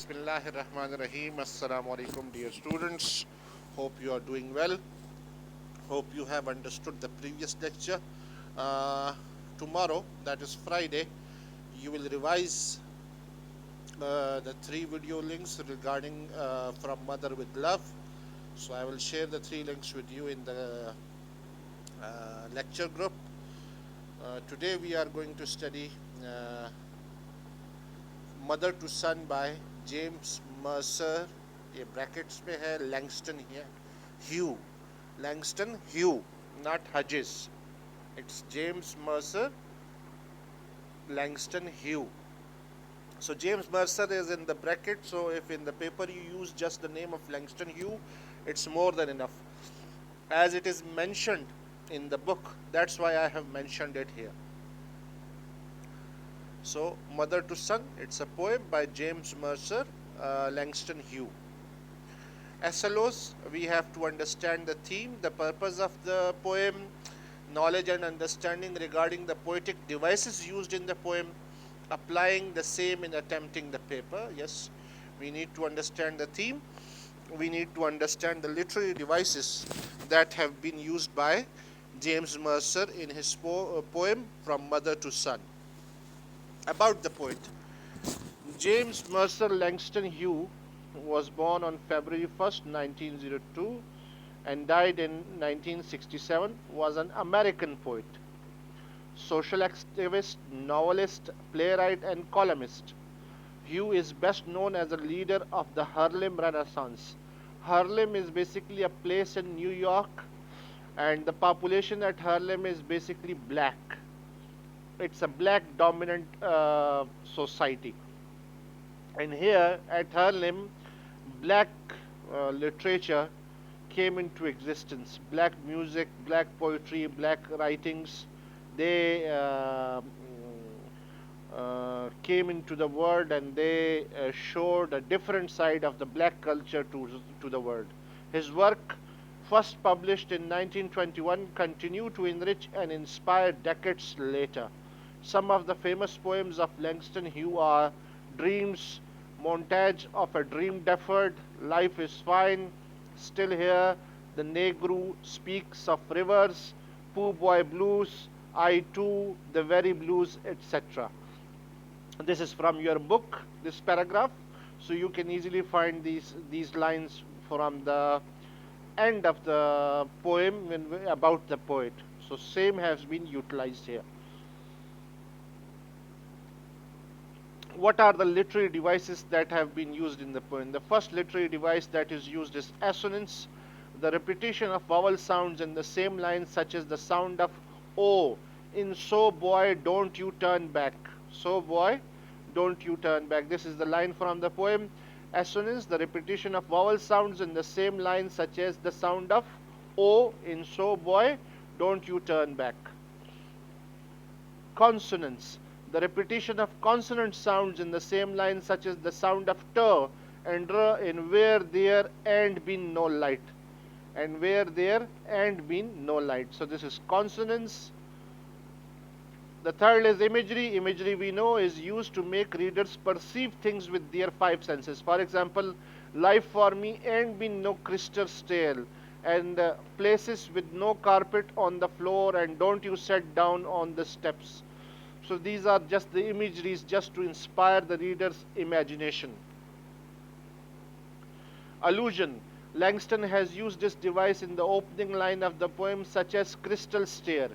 Bismillahirrahmanirrahim. Assalamu alaikum, dear students. Hope you are doing well. Hope you have understood the previous lecture. Tomorrow, that is Friday, you will revise the three video links regarding From Mother with Love. So I will share the three links with you in the lecture group. Today we are going to study mother to son by James Mercer, ये brackets में है, Langston Hugh, Langston Hugh, not Hughes, it's James Mercer, Langston Hugh. So James Mercer is in the bracket, so if in the paper you use just the name of Langston Hugh, it's more than enough. As it is mentioned in the book, that's why I have mentioned it here. So Mother to Son, it's a poem by James Mercer, Langston Hugh. SLOs, we have to understand the theme, the purpose of the poem, knowledge and understanding regarding the poetic devices used in the poem, applying the same in attempting the paper. Yes, we need to understand the theme, we need to understand the literary devices that have been used by James Mercer in his poem From Mother to Son. About the poet, James Mercer Langston Hugh was born on February 1st, 1902 and died in 1967, was an American poet, social activist, novelist, playwright and columnist. Hugh is best known as a leader of the Harlem Renaissance. Harlem is basically a place in New York, and the population at Harlem is basically black. It's a black dominant society, and here at Harlem, black literature came into existence. Black music, black poetry, black writings, they came into the world, and they showed a different side of the black culture to the world. His work, first published in 1921, continued to enrich and inspire decades later. Some of the famous poems of Langston Hugh are Dreams, Montage of a Dream Deferred, Life is Fine, Still Here, The Negro Speaks of Rivers, Poor Boy Blues, I Too, The Very Blues, etc. This is from your book, this paragraph, so you can easily find these lines from the end of the poem about the poet. So same has been utilized here. What are the literary devices that have been used in the poem? The first literary device that is used is assonance, the repetition of vowel sounds in the same line, such as the sound of O in So Boy Don't You Turn Back. So boy, don't you turn back. This is the line from the poem. Assonance, the repetition of vowel sounds in the same line, such as the sound of O in So Boy Don't You Turn Back. Consonance, the repetition of consonant sounds in the same line, such as the sound of t and r in Where There and Been No Light, and Where There and Been No Light. So this is consonance. The third is imagery. Imagery, we know, is used to make readers perceive things with their five senses. For example, life for me ain't been no crystal stair, and places with no carpet on the floor, and don't you sit down on the steps. So these are just the imageries, just to inspire the reader's imagination. Allusion. Langston has used this device in the opening line of the poem, such as crystal stair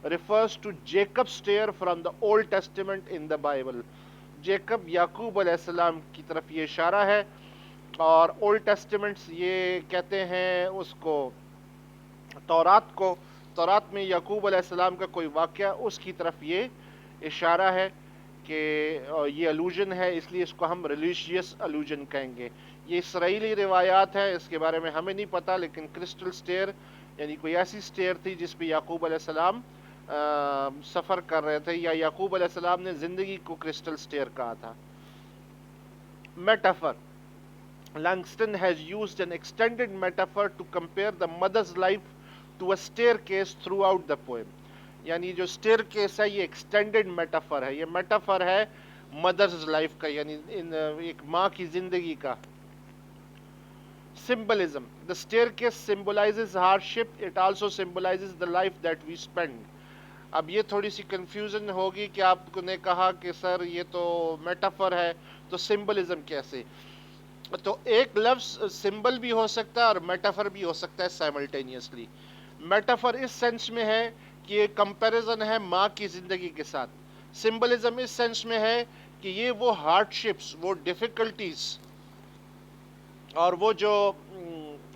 refers to Jacob's stair from the Old Testament in the Bible. Jacob याकूब अलैहिस्सलाम की तरफ ये इशारा है, और old testaments ये कहते हैं उसको तौरात को, तौरात में याकूब अलैहिस्सलाम का कोई वाक़या, उसकी तरफ ये इशारा है कि ये अलूजन है, इसलिए इसको हम रिलीजियस अलूजन कहेंगे. ये इसराइली रिवायात है, इसके बारे में हमें नहीं पता, लेकिन क्रिस्टल स्टेयर यानी कोई ऐसी स्टेयर थी जिस पे याकूब अलैहिस्सलाम सफ़र कर रहे थे, या याकूब अलैहिस्सलाम ने ज़िंदगी को क्रिस्टल स्टेयर कहा था. Metaphor. Langston has used an extended metaphor to compare the mother's life to a staircase throughout the poem. यानी जो staircase है ये extended metaphor है. ये metaphor है मदर्स लाइफ का, यानी इन एक माँ की जिंदगी का। Symbolism. The staircase symbolizes hardship. It also symbolizes the life that we spend. अब ये थोड़ी सी कंफ्यूजन होगी कि आपने कहा कि सर ये तो मेटाफर है, तो सिंबलिज्म कैसे? तो एक लफ्ज सिंबल भी हो सकता है और मेटाफर भी हो सकता है साइमल्टेनियसली। मेटाफर इस सेंस में है कि ये कंपैरिजन है माँ की ज़िंदगी के साथ। सिंबलिज्म इस सेंस में है कि ये वो हार्डशिप्स, वो डिफ़िकल्टीज़ और वो जो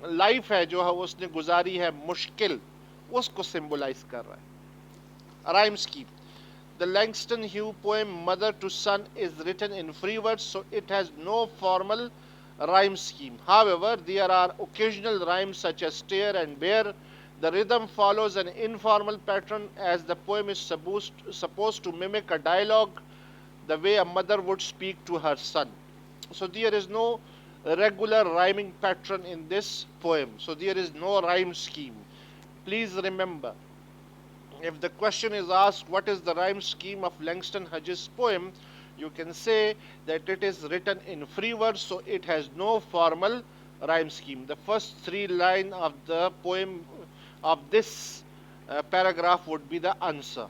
लाइफ है जो उसने गुजारी है मुश्किल, उसको सिंबलाइज कर रहा है। Rhyme scheme. The Langston Hughes poem Mother to Son is written in free verse, so it has no formal rhyme scheme. However, there are occasional rhymes such as stare and bear. The rhythm follows an informal pattern as the poem is supposed to mimic a dialogue the way a mother would speak to her son. So there is no regular rhyming pattern in this poem. So there is no rhyme scheme. Please remember, if the question is asked what is the rhyme scheme of Langston Hughes' poem, you can say that it is written in free verse, so it has no formal rhyme scheme. The first three lines of the poem of this paragraph would be the answer.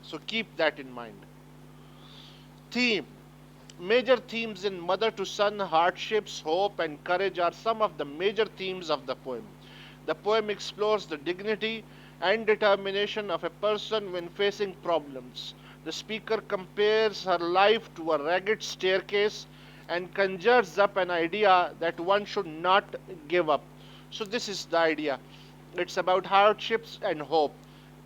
So keep that in mind. Theme. Major themes in Mother to Son, hardships, hope, and courage are some of the major themes of the poem. The poem explores the dignity and determination of a person when facing problems. The speaker compares her life to a ragged staircase and conjures up an idea that one should not give up. So, this is the idea. It's about hardships and hope,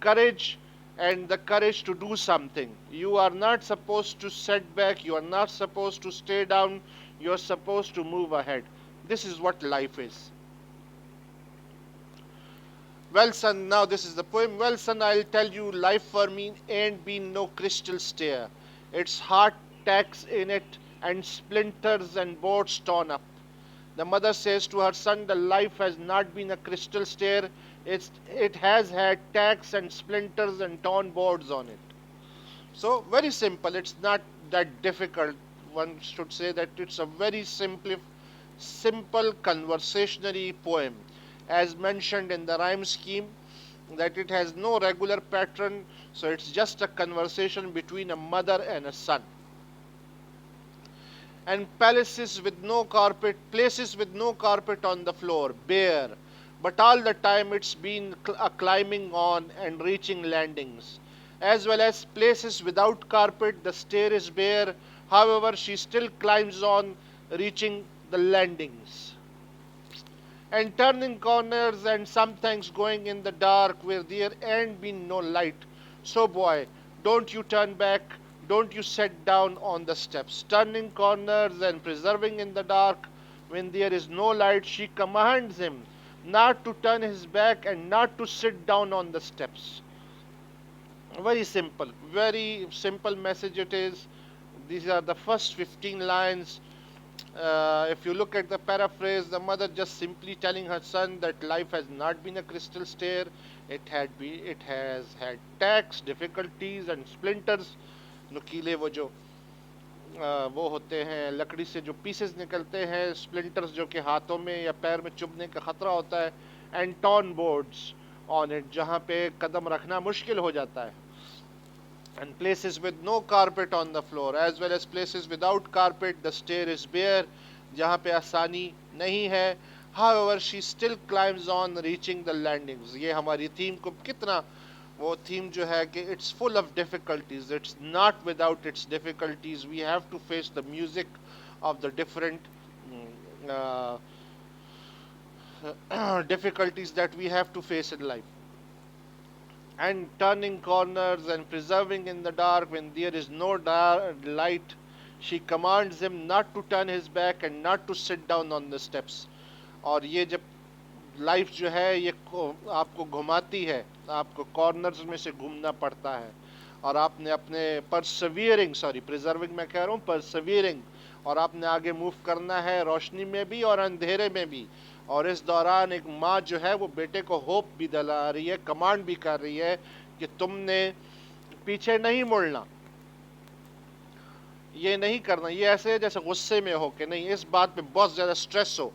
courage and the courage to do something. You are not supposed to set back, you are not supposed to stay down, you are supposed to move ahead. This is what life is. Well, son, now this is the poem. Well, son, I'll tell you, life for me ain't been no crystal stair. It's hard tacks in it and splinters and boards torn up. The mother says to her son, the life has not been a crystal stair, it has had tacks and splinters and torn boards on it. So, very simple, it's not that difficult. One should say that it's a very simple conversationary poem. As mentioned in the rhyme scheme, that it has no regular pattern, so it's just a conversation between a mother and a son. And places with no carpet on the floor, bare, but all the time it's been climbing on and reaching landings. As well as places without carpet, the stair is bare, however she still climbs on, reaching the landings. And turning corners and sometimes going in the dark where there ain't been no light. So boy, don't you turn back, don't you sit down on the steps. Turning corners and preserving in the dark when there is no light, she commands him not to turn his back and not to sit down on the steps. Very simple message it is. These are the first 15 lines. If you look at the paraphrase, the mother just simply telling her son that life has not been a crystal stair. It has had tacks, difficulties, and splinters. नुकीले वो होते हैं लकड़ी से जो pieces निकलते हैं, splinters जो कि हाथों में या पैर में चुभने का खतरा होता है, and torn boards on it, जहाँ पे कदम रखना मुश्किल हो जाता है. And places with no carpet on the floor, as well as places without carpet, the stair is bare, जहाँ पे आसानी नहीं है. However, she still climbs on, reaching the landings. ये हमारी थीम को कितना, वो थीम जो है कि it's full of difficulties. It's not without its difficulties. We have to face the music of the different difficulties that we have to face in life. And turning corners and preserving in the dark when there is no light, she commands him not to turn his back and not to sit down on the steps. और ये जब life जो है ये आपको घुमाती है, आपको कॉर्नर्स में से घूमना पड़ता है, और आपने अपने प्रिजर्विंग मैं कह रहा हूँ, परसवियरिंग, और आपने आगे मूव करना है रोशनी में भी और अंधेरे में भी. और इस दौरान एक माँ जो है वो बेटे को होप भी दिला रही है, कमांड भी कर रही है कि तुमने पीछे नहीं मुड़ना. ये नहीं करना। ये ऐसे जैसे गुस्से में हो कि नहीं, इस बात पे बहुत ज़्यादा स्ट्रेस हो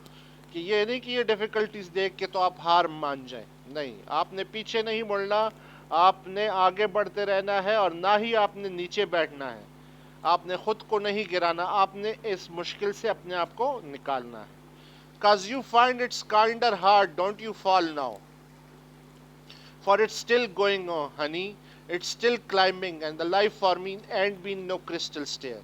कि ये नहीं कि ये डिफ़िकल्टीज देख के तो आप हार मान जाएं। नहीं, आपने पीछे नहीं मुड़ना, आपने आगे बढ़ते रहना है, और ना ही आपने नीचे बैठना है। आपने खुद को नहीं गिराना, आपने इस मुश्किल से अपने आप को निकालना है। Cause you find it's kinder hard, don't you fall now. For it's still going on, honey. It's still climbing, and the life for me ain't been no crystal stair.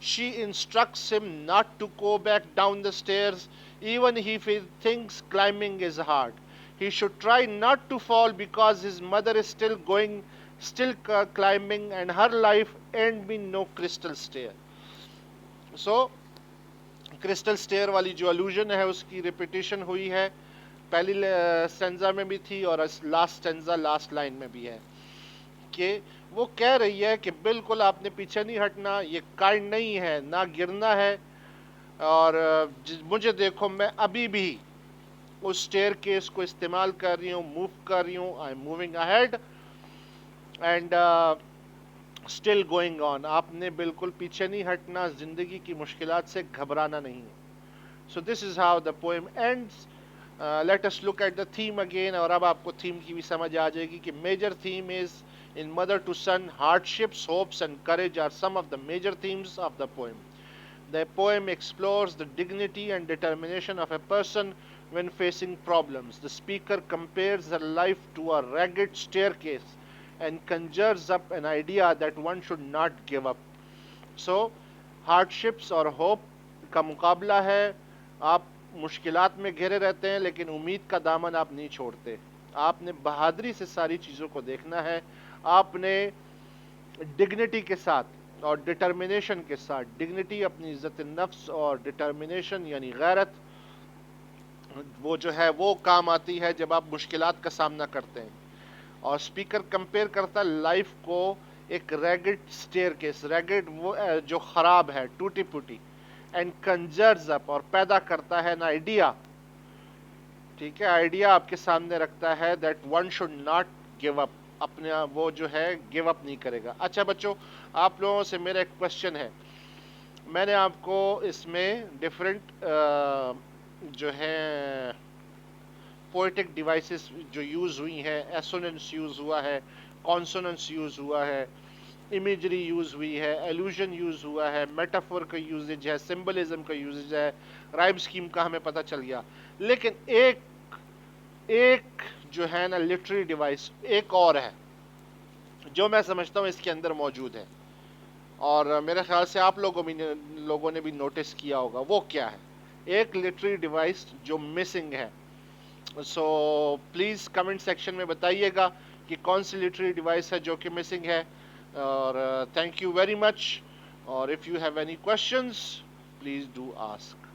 She instructs him not to go back down the stairs, even if he thinks climbing is hard. He should try not to fall because his mother is still going, still climbing, and her life ain't been no crystal stair. So, crystal stair वाली जो अलूजन है उसकी repetition हुई है, पहली stanza में भी थी और लास्ट स्टेंजा लास्ट लाइन में भी है, कि वो कह रही है कि बिल्कुल आपने पीछे नहीं हटना, ये काइंड नहीं है, ना गिरना है। और मुझे देखो, मैं अभी भी उस स्टेयर केस को इस्तेमाल कर रही हूँ, मूव कर रही हूँ, I am moving ahead and still going on. आपने बिल्कुल पीछे नहीं हटना, जिंदगी की मुश्किलात से घबराना नहीं है। So this is how the poem ends. Let us look at the theme again. और अब आपको थीम की भी समझ आ जाएगी कि major theme is in mother to son, hardships, hopes and courage are some of the major themes of the poem. The poem explores the dignity and determination of a person when facing problems. The speaker compares her life to a ragged staircase and conjures up an idea that one should not give up. So, hardships और hope का मुकाबला है। आप मुश्किलात में घिरे रहते हैं लेकिन उम्मीद का दामन आप नहीं छोड़ते। आपने बहादुरी से सारी चीज़ों को देखना है। आपने डिग्निटी के साथ और डिटर्मिनेशन के साथ, डिग्निटी अपनी इज़्ज़त नफ्स और डिटर्मिनेशन यानी गैरत, वो जो है वो काम आती है जब आप मुश्किलात का सामना करते हैं। और स्पीकर कंपेयर करता है लाइफ को एक रैगेड स्टेयरकेस, रैगेड वो जो ख़राब है, टूटी फूटी, एंड कंजर्स अप और पैदा करता है ना आइडिया, ठीक है, आइडिया आपके सामने रखता है that one should not give up, अपने वो जो है गिव अप नहीं करेगा। अच्छा बच्चों, आप लोगों से मेरा एक क्वेश्चन है। मैंने आपको इसमें डिफरेंट जो है पोएटिक डिवाइसेस जो यूज़ हुई हैं, एसोनेंस यूज़ हुआ है, कॉन्सोनेंस यूज़ हुआ है, इमेजरी यूज़ हुई है, एल्यूजन यूज़ हुआ है, मेटाफोर का यूजेज है, सिंबलिज्म का यूजेज है, राइम स्कीम का हमें पता चल गया। लेकिन एक एक जो है ना लिटरेरी डिवाइस एक और है जो मैं समझता हूँ इसके अंदर मौजूद है, और मेरे ख्याल से आप लोगों ने भी नोटिस किया होगा। वो क्या है? एक लिटरेरी डिवाइस जो मिसिंग है। सो प्लीज़ कमेंट सेक्शन में बताइएगा कि कौन सी लिटरेरी डिवाइस है जो कि मिसिंग है। और थैंक यू वेरी मच। और if you have any questions please do ask.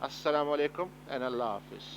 अस्सलाम वालेकुम एंड अल्लाह हाफिज़।